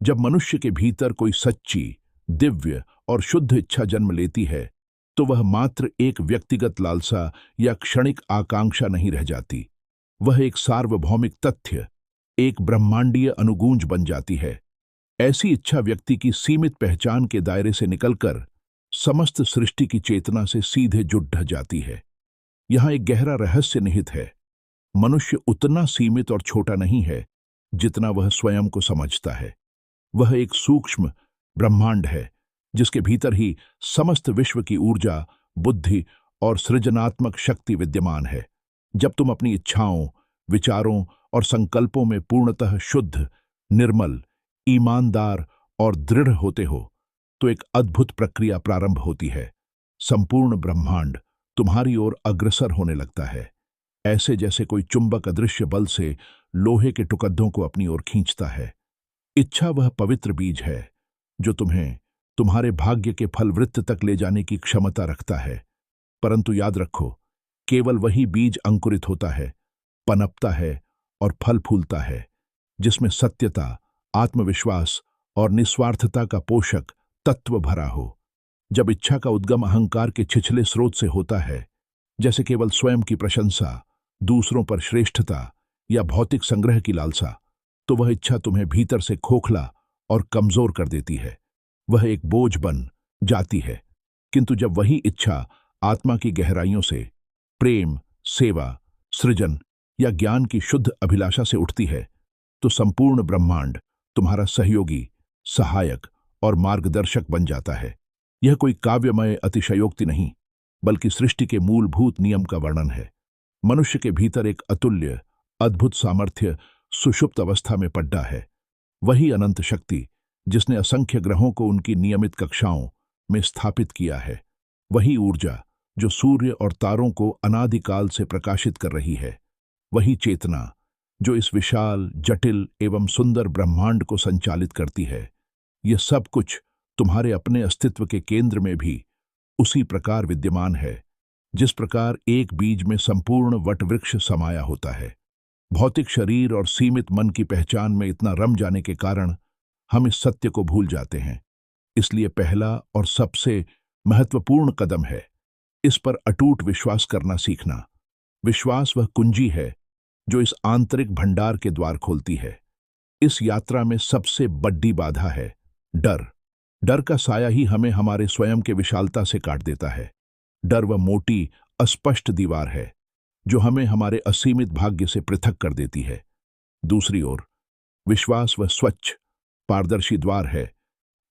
जब मनुष्य के भीतर कोई सच्ची, दिव्य और शुद्ध इच्छा जन्म लेती है, तो वह मात्र एक व्यक्तिगत लालसा या क्षणिक आकांक्षा नहीं रह जाती। वह एक सार्वभौमिक तथ्य, एक ब्रह्मांडीय अनुगूंज बन जाती है। ऐसी इच्छा व्यक्ति की सीमित पहचान के दायरे से निकलकर समस्त सृष्टि की चेतना से सीधे जुड़ जाती है। यहाँ एक गहरा रहस्य निहित है। मनुष्य उतना सीमित और छोटा नहीं है जितना वह स्वयं को समझता है। वह एक सूक्ष्म ब्रह्मांड है जिसके भीतर ही समस्त विश्व की ऊर्जा, बुद्धि और सृजनात्मक शक्ति विद्यमान है। जब तुम अपनी इच्छाओं, विचारों और संकल्पों में पूर्णतः शुद्ध, निर्मल, ईमानदार और दृढ़ होते हो, तो एक अद्भुत प्रक्रिया प्रारंभ होती है। संपूर्ण ब्रह्मांड तुम्हारी ओर अग्रसर होने लगता है, ऐसे जैसे कोई चुंबक अदृश्य बल से लोहे के टुकड़ों को अपनी ओर खींचता है। इच्छा वह पवित्र बीज है जो तुम्हें तुम्हारे भाग्य के फलवृत्त तक ले जाने की क्षमता रखता है। परंतु याद रखो, केवल वही बीज अंकुरित होता है, पनपता है और फल फूलता है जिसमें सत्यता, आत्मविश्वास और निस्वार्थता का पोषक तत्व भरा हो। जब इच्छा का उद्गम अहंकार के छिछले स्रोत से होता है, जैसे केवल स्वयं की प्रशंसा, दूसरों पर श्रेष्ठता या भौतिक संग्रह की लालसा, तो वह इच्छा तुम्हें भीतर से खोखला और कमजोर कर देती है। वह एक बोझ बन जाती है। किंतु जब वही इच्छा आत्मा की गहराइयों से प्रेम, सेवा, सृजन या ज्ञान की शुद्ध अभिलाषा से उठती है, तो संपूर्ण ब्रह्मांड तुम्हारा सहयोगी, सहायक और मार्गदर्शक बन जाता है। यह कोई काव्यमय अतिशयोक्ति नहीं, बल्कि सृष्टि के मूलभूत नियम का वर्णन है। मनुष्य के भीतर एक अतुल्य, अद्भुत सामर्थ्य सुषुप्त अवस्था में पड्डा है। वही अनंत शक्ति जिसने असंख्य ग्रहों को उनकी नियमित कक्षाओं में स्थापित किया है। वही ऊर्जा जो सूर्य और तारों को अनादिकाल से प्रकाशित कर रही है। वही चेतना जो इस विशाल, जटिल एवं सुंदर ब्रह्मांड को संचालित करती है। यह सब कुछ तुम्हारे अपने अस्तित्व के केंद्र में भी उसी प्रकार विद्यमान है जिस प्रकार एक बीज में संपूर्ण वटवृक्ष समाया होता है। भौतिक शरीर और सीमित मन की पहचान में इतना रम जाने के कारण हम इस सत्य को भूल जाते हैं। इसलिए पहला और सबसे महत्वपूर्ण कदम है इस पर अटूट विश्वास करना सीखना। विश्वास वह कुंजी है जो इस आंतरिक भंडार के द्वार खोलती है। इस यात्रा में सबसे बड़ी बाधा है डर। डर का साया ही हमें हमारे स्वयं के विशालता से काट देता है। डर वह मोटी, अस्पष्ट दीवार है जो हमें हमारे असीमित भाग्य से पृथक कर देती है। दूसरी ओर विश्वास वह स्वच्छ, पारदर्शी द्वार है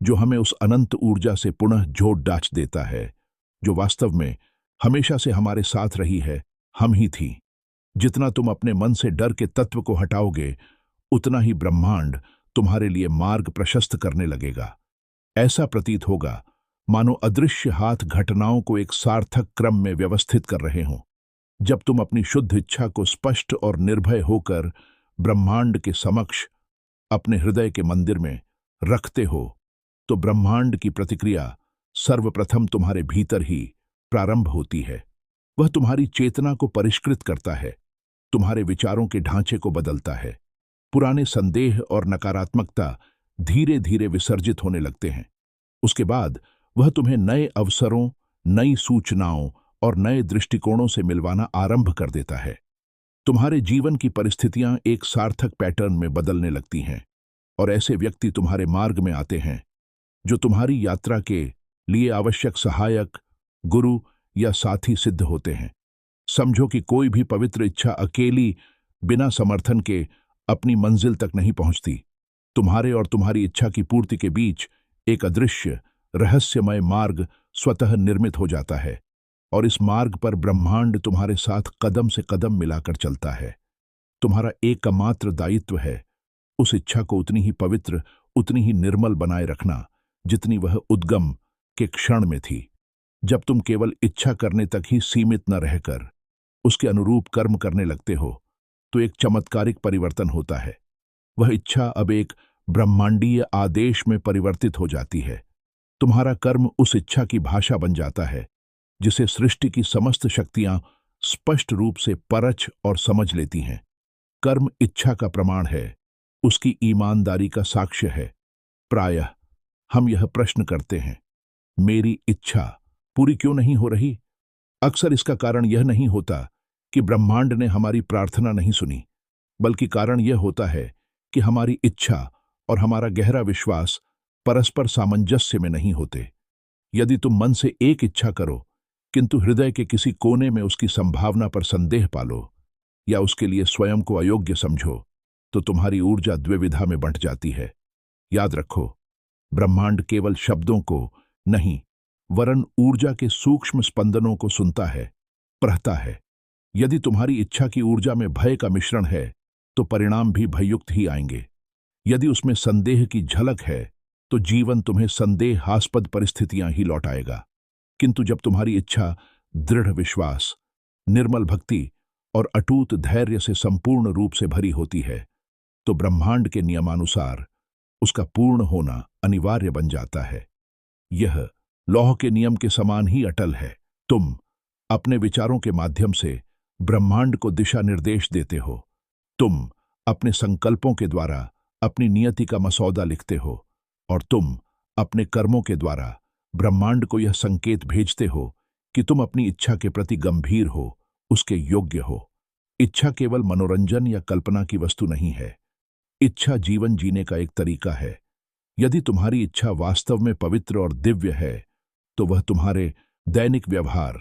जो हमें उस अनंत ऊर्जा से पुनः जोड़ डाच देता है जो वास्तव में हमेशा से हमारे साथ रही है, हम ही थी। जितना तुम अपने मन से डर के तत्व को हटाओगे, उतना ही ब्रह्मांड तुम्हारे लिए मार्ग प्रशस्त करने लगेगा। ऐसा प्रतीत होगा मानो अदृश्य हाथ घटनाओं को एक सार्थक क्रम में व्यवस्थित कर रहे हों। जब तुम अपनी शुद्ध इच्छा को स्पष्ट और निर्भय होकर ब्रह्मांड के समक्ष अपने हृदय के मंदिर में रखते हो, तो ब्रह्मांड की प्रतिक्रिया सर्वप्रथम तुम्हारे भीतर ही प्रारंभ होती है। वह तुम्हारी चेतना को परिष्कृत करता है, तुम्हारे विचारों के ढांचे को बदलता है। पुराने संदेह और नकारात्मकता धीरे धीरे विसर्जित होने लगते हैं। उसके बाद वह तुम्हें नए अवसरों, नई सूचनाओं और नए दृष्टिकोणों से मिलवाना आरंभ कर देता है। तुम्हारे जीवन की परिस्थितियां एक सार्थक पैटर्न में बदलने लगती हैं और ऐसे व्यक्ति तुम्हारे मार्ग में आते हैं जो तुम्हारी यात्रा के लिए आवश्यक सहायक, गुरु या साथी सिद्ध होते हैं। समझो कि कोई भी पवित्र इच्छा अकेली बिना समर्थन के अपनी मंजिल तक नहीं पहुंचती। तुम्हारे और तुम्हारी इच्छा की पूर्ति के बीच एक अदृश्य, रहस्यमय मार्ग स्वतः निर्मित हो जाता है और इस मार्ग पर ब्रह्मांड तुम्हारे साथ कदम से कदम मिलाकर चलता है। तुम्हारा एकमात्र दायित्व है उस इच्छा को उतनी ही पवित्र, उतनी ही निर्मल बनाए रखना जितनी वह उद्गम के क्षण में थी। जब तुम केवल इच्छा करने तक ही सीमित न रहकर उसके अनुरूप कर्म करने लगते हो, तो एक चमत्कारिक परिवर्तन होता है। वह इच्छा अब एक ब्रह्मांडीय आदेश में परिवर्तित हो जाती है। तुम्हारा कर्म उस इच्छा की भाषा बन जाता है जिसे सृष्टि की समस्त शक्तियां स्पष्ट रूप से परख और समझ लेती हैं। कर्म इच्छा का प्रमाण है, उसकी ईमानदारी का साक्ष्य है प्रायः हम यह प्रश्न करते हैं, मेरी इच्छा पूरी क्यों नहीं हो रही? अक्सर इसका कारण यह नहीं होता कि ब्रह्मांड ने हमारी प्रार्थना नहीं सुनी, बल्कि कारण यह होता है कि हमारी इच्छा और हमारा गहरा विश्वास परस्पर सामंजस्य में नहीं होते। यदि तुम मन से एक इच्छा करो, किंतु हृदय के किसी कोने में उसकी संभावना पर संदेह पालो या उसके लिए स्वयं को अयोग्य समझो, तो तुम्हारी ऊर्जा द्विविधा में बंट जाती है। याद रखो, ब्रह्मांड केवल शब्दों को नहीं, वरन ऊर्जा के सूक्ष्म स्पंदनों को सुनता है, पढ़ता है। यदि तुम्हारी इच्छा की ऊर्जा में भय का मिश्रण है, तो परिणाम भी भययुक्त ही आएंगे। यदि उसमें संदेह की झलक है, तो जीवन तुम्हें संदेहास्पद परिस्थितियां ही लौटाएगा। किंतु जब तुम्हारी इच्छा दृढ़ विश्वास, निर्मल भक्ति और अटूट धैर्य से संपूर्ण रूप से भरी होती है, तो ब्रह्मांड के नियमानुसार उसका पूर्ण होना अनिवार्य बन जाता है। यह लौह के नियम के समान ही अटल है। तुम अपने विचारों के माध्यम से ब्रह्मांड को दिशा निर्देश देते हो। तुम अपने संकल्पों के द्वारा अपनी नियति का मसौदा लिखते हो, और तुम अपने कर्मों के द्वारा ब्रह्मांड को यह संकेत भेजते हो कि तुम अपनी इच्छा के प्रति गंभीर हो, उसके योग्य हो। इच्छा केवल मनोरंजन या कल्पना की वस्तु नहीं है। इच्छा जीवन जीने का एक तरीका है। यदि तुम्हारी इच्छा वास्तव में पवित्र और दिव्य है, तो वह तुम्हारे दैनिक व्यवहार,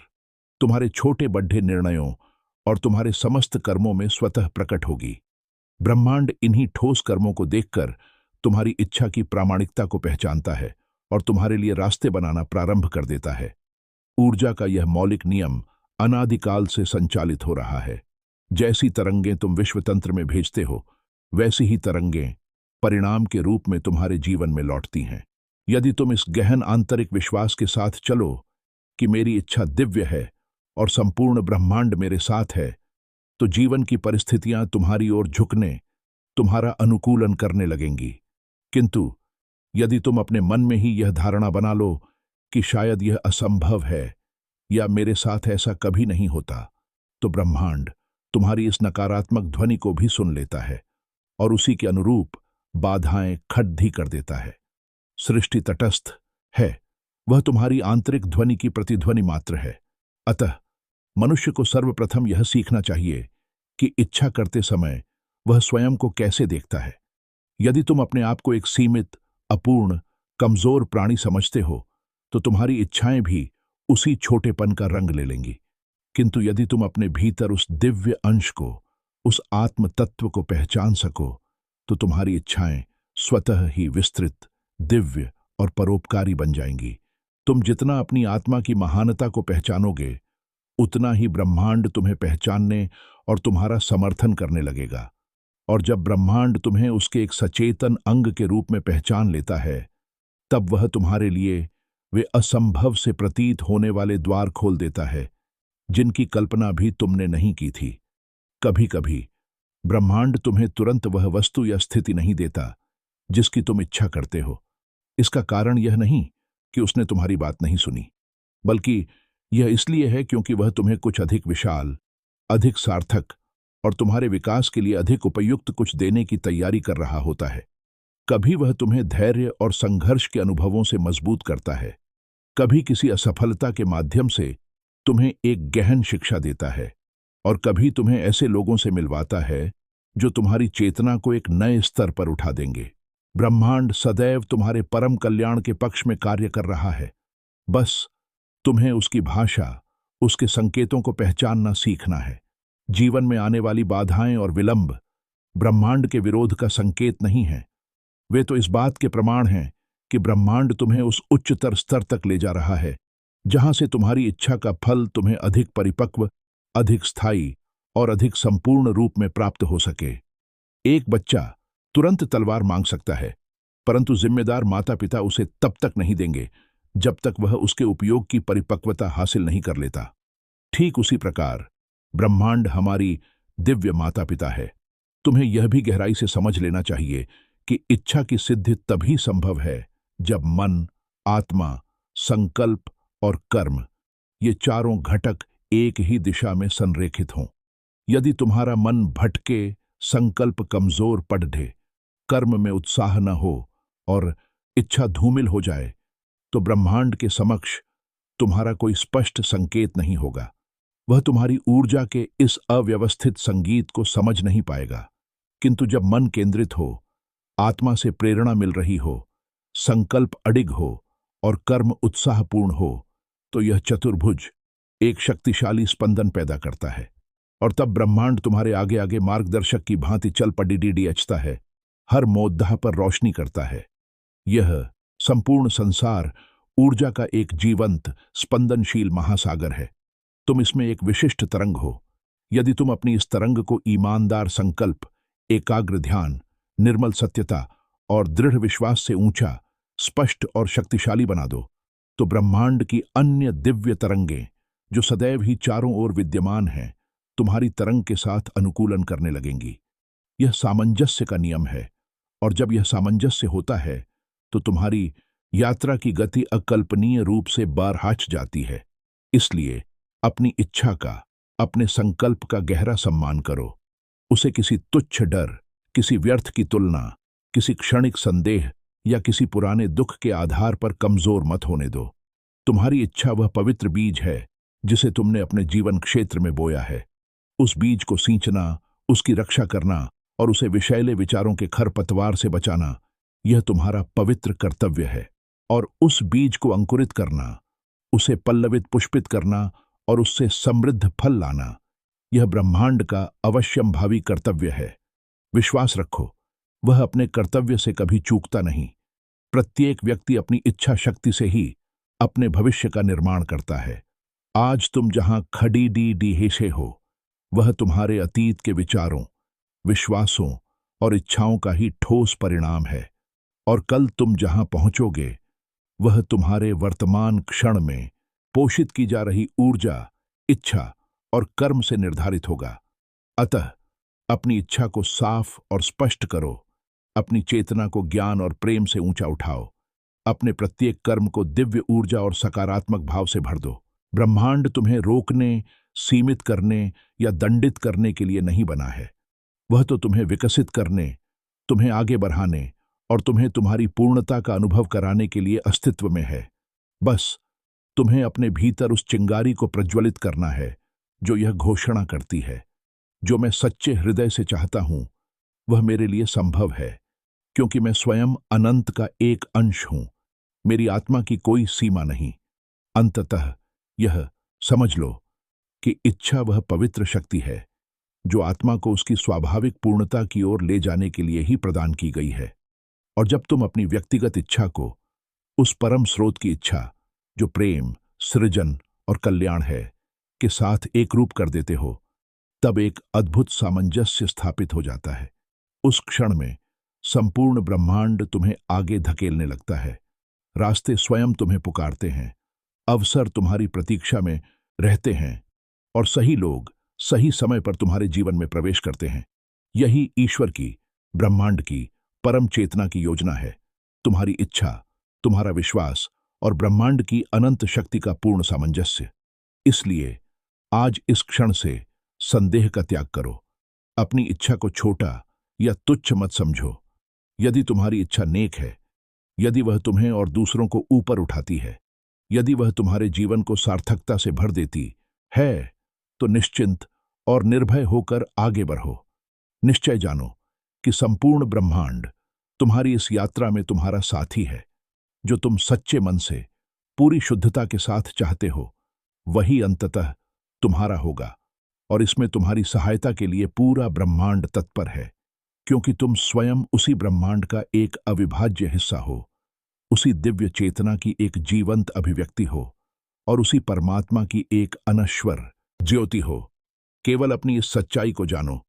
तुम्हारे छोटे बड़े निर्णयों और तुम्हारे समस्त कर्मों में स्वतः प्रकट होगी। ब्रह्मांड इन्हीं ठोस कर्मों को देखकर तुम्हारी इच्छा की प्रामाणिकता को पहचानता है और तुम्हारे लिए रास्ते बनाना प्रारंभ कर देता है। ऊर्जा का यह मौलिक नियम अनादिकाल से संचालित हो रहा है। जैसी तरंगें तुम विश्वतंत्र में भेजते हो, वैसी ही तरंगें परिणाम के रूप में तुम्हारे जीवन में लौटती हैं। यदि तुम इस गहन आंतरिक विश्वास के साथ चलो कि मेरी इच्छा दिव्य है और संपूर्ण ब्रह्मांड मेरे साथ है, तो जीवन की परिस्थितियां तुम्हारी ओर झुकने, तुम्हारा अनुकूलन करने लगेंगी। किंतु यदि तुम अपने मन में ही यह धारणा बना लो कि शायद यह असंभव है या मेरे साथ ऐसा कभी नहीं होता, तो ब्रह्मांड तुम्हारी इस नकारात्मक ध्वनि को भी सुन लेता है और उसी के अनुरूप बाधाएं खड़ी कर देता है। सृष्टि तटस्थ है, वह तुम्हारी आंतरिक ध्वनि की प्रतिध्वनि मात्र है। अतः मनुष्य को सर्वप्रथम यह सीखना चाहिए कि इच्छा करते समय वह स्वयं को कैसे देखता है। यदि तुम अपने आप को एक सीमित, अपूर्ण, कमजोर प्राणी समझते हो, तो तुम्हारी इच्छाएं भी उसी छोटेपन का रंग ले लेंगी। किंतु यदि तुम अपने भीतर उस दिव्य अंश को, उस आत्म तत्व को पहचान सको, तो तुम्हारी इच्छाएं स्वतः ही विस्तृत, दिव्य और परोपकारी बन जाएंगी। तुम जितना अपनी आत्मा की महानता को पहचानोगे, उतना ही ब्रह्मांड तुम्हें पहचानने और तुम्हारा समर्थन करने लगेगा। और जब ब्रह्मांड तुम्हें उसके एक सचेतन अंग के रूप में पहचान लेता है, तब वह तुम्हारे लिए वे असंभव से प्रतीत होने वाले द्वार खोल देता है जिनकी कल्पना भी तुमने नहीं की थी। कभी कभी ब्रह्मांड तुम्हें तुरंत वह वस्तु या स्थिति नहीं देता जिसकी तुम इच्छा करते हो। इसका कारण यह नहीं कि उसने तुम्हारी बात नहीं सुनी, बल्कि यह इसलिए है क्योंकि वह तुम्हें कुछ अधिक विशाल, अधिक सार्थक और तुम्हारे विकास के लिए अधिक उपयुक्त कुछ देने की तैयारी कर रहा होता है। कभी वह तुम्हें धैर्य और संघर्ष के अनुभवों से मजबूत करता है, कभी किसी असफलता के माध्यम से तुम्हें एक गहन शिक्षा देता है, और कभी तुम्हें ऐसे लोगों से मिलवाता है जो तुम्हारी चेतना को एक नए स्तर पर उठा देंगे। ब्रह्मांड सदैव तुम्हारे परम कल्याण के पक्ष में कार्य कर रहा है। बस तुम्हें उसकी भाषा, उसके संकेतों को पहचानना सीखना है। जीवन में आने वाली बाधाएं और विलंब ब्रह्मांड के विरोध का संकेत नहीं है, वे तो इस बात के प्रमाण हैं कि ब्रह्मांड तुम्हें उस उच्चतर स्तर तक ले जा रहा है जहां से तुम्हारी इच्छा का फल तुम्हें अधिक परिपक्व, अधिक स्थायी और अधिक संपूर्ण रूप में प्राप्त हो सके। एक बच्चा तुरंत तलवार मांग सकता है, परंतु जिम्मेदार माता पिता उसे तब तक नहीं देंगे जब तक वह उसके उपयोग की परिपक्वता हासिल नहीं कर लेता। ठीक उसी प्रकार ब्रह्मांड हमारी दिव्य माता पिता है। तुम्हें यह भी गहराई से समझ लेना चाहिए कि इच्छा की सिद्धि तभी संभव है जब मन, आत्मा, संकल्प और कर्म, ये चारों घटक एक ही दिशा में संरेखित हों। यदि तुम्हारा मन भटके, संकल्प कमजोर पड़ ढे, कर्म में उत्साह न हो और इच्छा धूमिल हो जाए तो ब्रह्मांड के समक्ष तुम्हारा कोई स्पष्ट संकेत नहीं होगा। वह तुम्हारी ऊर्जा के इस अव्यवस्थित संगीत को समझ नहीं पाएगा। किंतु जब मन केंद्रित हो, आत्मा से प्रेरणा मिल रही हो, संकल्प अडिग हो और कर्म उत्साहपूर्ण हो, तो यह चतुर्भुज एक शक्तिशाली स्पंदन पैदा करता है। और तब ब्रह्मांड तुम्हारे आगे आगे मार्गदर्शक की भांति चल पड़ी अचता है, हर मोद्दा पर रोशनी करता है। यह संपूर्ण संसार ऊर्जा का एक जीवंत स्पंदनशील महासागर है। तुम इसमें एक विशिष्ट तरंग हो। यदि तुम अपनी इस तरंग को ईमानदार संकल्प, एकाग्र ध्यान, निर्मल सत्यता और दृढ़ विश्वास से ऊंचा, स्पष्ट और शक्तिशाली बना दो, तो ब्रह्मांड की अन्य दिव्य तरंगें, जो सदैव ही चारों ओर विद्यमान हैं, तुम्हारी तरंग के साथ अनुकूलन करने लगेंगी। यह सामंजस्य का नियम है, और जब यह सामंजस्य होता है तो तुम्हारी यात्रा की गति अकल्पनीय रूप से बारहाच जाती है। इसलिए अपनी इच्छा का, अपने संकल्प का गहरा सम्मान करो। उसे किसी तुच्छ डर, किसी व्यर्थ की तुलना, किसी क्षणिक संदेह या किसी पुराने दुख के आधार पर कमजोर मत होने दो। तुम्हारी इच्छा वह पवित्र बीज है जिसे तुमने अपने जीवन क्षेत्र में बोया है। उस बीज को सींचना, उसकी रक्षा करना और उसे विषैले विचारों के खरपतवार से बचाना, यह तुम्हारा पवित्र कर्तव्य है। और उस बीज को अंकुरित करना, उसे पल्लवित पुष्पित करना और उससे समृद्ध फल लाना, यह ब्रह्मांड का अवश्यंभावी कर्तव्य है। विश्वास रखो, वह अपने कर्तव्य से कभी चूकता नहीं। प्रत्येक व्यक्ति अपनी इच्छा शक्ति से ही अपने भविष्य का निर्माण करता है। आज तुम जहां खड़ी डी हेशे हो, वह तुम्हारे अतीत के विचारों, विश्वासों और इच्छाओं का ही ठोस परिणाम है। और कल तुम जहां पहुंचोगे, वह तुम्हारे वर्तमान क्षण में पोषित की जा रही ऊर्जा, इच्छा और कर्म से निर्धारित होगा। अतः अपनी इच्छा को साफ और स्पष्ट करो, अपनी चेतना को ज्ञान और प्रेम से ऊंचा उठाओ, अपने प्रत्येक कर्म को दिव्य ऊर्जा और सकारात्मक भाव से भर दो। ब्रह्मांड तुम्हें रोकने, सीमित करने या दंडित करने के लिए नहीं बना है। वह तो तुम्हें विकसित करने, तुम्हें आगे बढ़ाने और तुम्हें तुम्हारी पूर्णता का अनुभव कराने के लिए अस्तित्व में है। बस तुम्हें अपने भीतर उस चिंगारी को प्रज्वलित करना है जो यह घोषणा करती है, जो मैं सच्चे हृदय से चाहता हूं वह मेरे लिए संभव है, क्योंकि मैं स्वयं अनंत का एक अंश हूं। मेरी आत्मा की कोई सीमा नहीं। अंततः यह समझ लो कि इच्छा वह पवित्र शक्ति है जो आत्मा को उसकी स्वाभाविक पूर्णता की ओर ले जाने के लिए ही प्रदान की गई है। और जब तुम अपनी व्यक्तिगत इच्छा को उस परम स्रोत की इच्छा, जो प्रेम, सृजन और कल्याण है, के साथ एक रूप कर देते हो, तब एक अद्भुत सामंजस्य स्थापित हो जाता है। उस क्षण में संपूर्ण ब्रह्मांड तुम्हें आगे धकेलने लगता है। रास्ते स्वयं तुम्हें पुकारते हैं, अवसर तुम्हारी प्रतीक्षा में रहते हैं और सही लोग सही समय पर तुम्हारे जीवन में प्रवेश करते हैं। यही ईश्वर की, ब्रह्मांड की, परम चेतना की योजना है। तुम्हारी इच्छा, तुम्हारा विश्वास और ब्रह्मांड की अनंत शक्ति का पूर्ण सामंजस्य। इसलिए आज इस क्षण से संदेह का त्याग करो। अपनी इच्छा को छोटा या तुच्छ मत समझो। यदि तुम्हारी इच्छा नेक है, यदि वह तुम्हें और दूसरों को ऊपर उठाती है, यदि वह तुम्हारे जीवन को सार्थकता से भर देती है, तो निश्चिंत और निर्भय होकर आगे बढ़ो। निश्चय जानो कि संपूर्ण ब्रह्मांड तुम्हारी इस यात्रा में तुम्हारा साथी है। जो तुम सच्चे मन से, पूरी शुद्धता के साथ चाहते हो, वही अंततः तुम्हारा होगा। और इसमें तुम्हारी सहायता के लिए पूरा ब्रह्मांड तत्पर है, क्योंकि तुम स्वयं उसी ब्रह्मांड का एक अविभाज्य हिस्सा हो, उसी दिव्य चेतना की एक जीवंत अभिव्यक्ति हो और उसी परमात्मा की एक अनश्वर ज्योति हो। केवल अपनी इस सच्चाई को जानो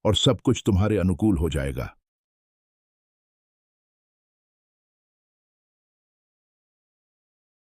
और सब कुछ तुम्हारे अनुकूल हो जाएगा।